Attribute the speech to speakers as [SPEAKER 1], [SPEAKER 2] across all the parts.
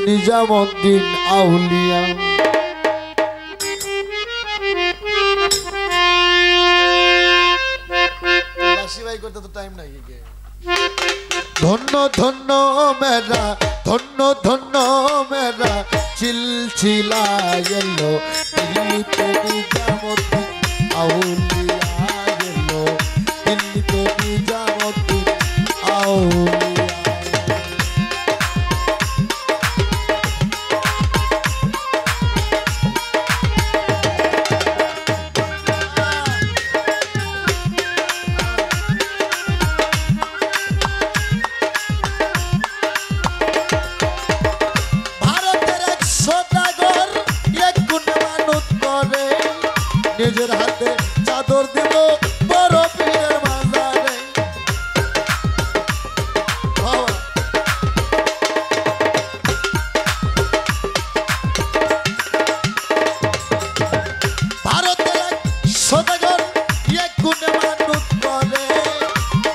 [SPEAKER 1] নিজামুদ্দিন আউলিয়া। ধন্য ধন্য মেরা, ধন্য ধন্য মেরা চিলচিলা এলো দিল্লিতে নিজামুদ্দিন আউলিয়া এলো, দিল্লিতে নিজামুদ্দিন আউলিয়া। নিজের হাতে চাদর দিব বড় পীরের মাজারে। ভারতের এক সদাগর এক গুণে মানত করে,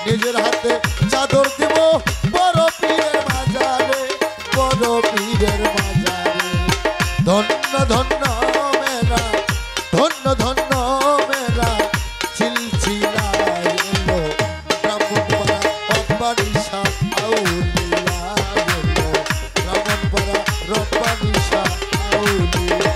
[SPEAKER 1] নিজের হাতে চাদর দিব বড় পীরের মাজারে, বড় পীরের মাজারে। ধন্য ধন্য মেরা, ধন্য ধন্য মেরা চিলচিলা এলো ব্রাহ্মণপাড়া রব্বানী শাহ আউলিয়া এলো, ব্রাহ্মণপাড়া রব্বানী শাহ আউলিয়া।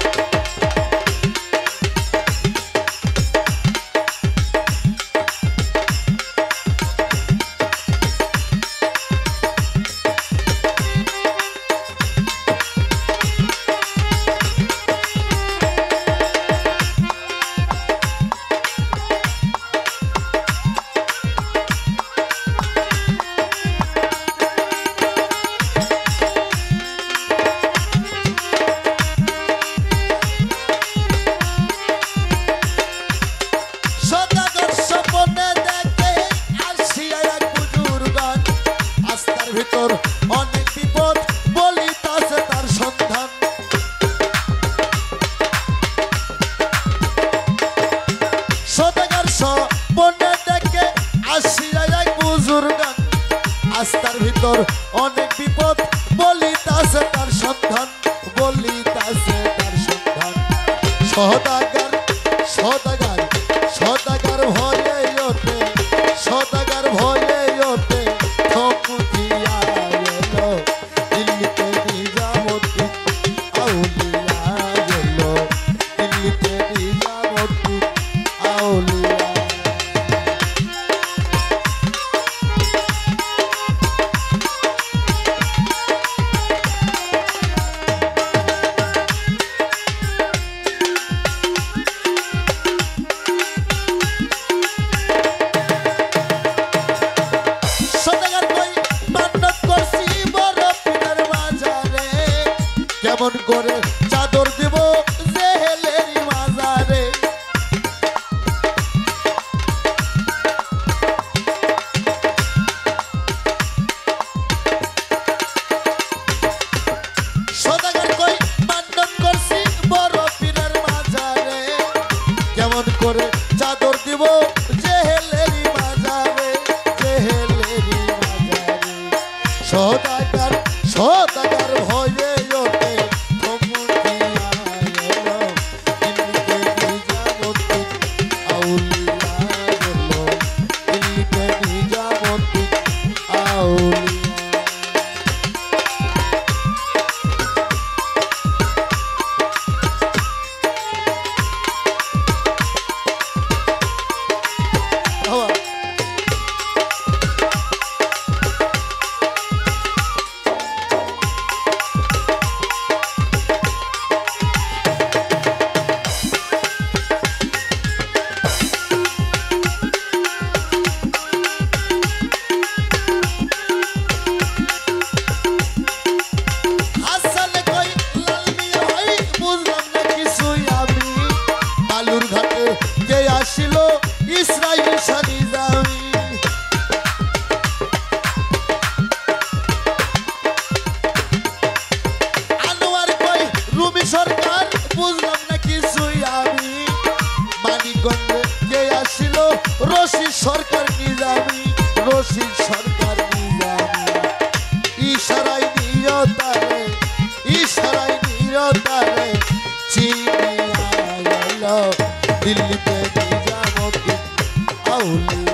[SPEAKER 1] অনেক বিপদ বলিতাছে তার সন্ধান, সদাগর স্বপনে দেখে আসিয়া এক বুজুর্গান, আস্তার ভিতর অনেক বিপদ বলিতাছে তার সন্ধান, বলিতাছে তার সন্ধান। সদাগর সদাগর সদাগর ভয়ে ওঠে, সদাগর ভয়ে ওঠে থমকিয়া এলো দিল্লিতে নিজামুদ্দিন আউলিয়া এলো, দিল্লিতে নিজামুদ্দিন আউলিয়া। কেমন করে চাদর দেব জেহেলের মাজারে, সদাগর কই মান্নত করছি বড় পীরের মাজারে, কেমন করে চাদর দিব জেহেলের মাজারে, জেহেলের মাজারে। সদাগর সদাগর ভয়ে ওঠে থমকিয়া এলো দিল্লিতে নিজামুদ্দিন আউলিয়া এলো, দিল্লিতে নিজামুদ্দিন আউলিয়া। আসিল ইসরাইল শানিজামি, আনোয়ার কই রুমি সরকার বুঝলাম না কিছুই আমি, মানিকগঞ্জে কে আসিল রশিদ সরকার নিজামি, রশিদ সরকার নিজামি। ইশারায় নিয়তারে দিল্লিতে নিজামুদ্দিন আউলিয়া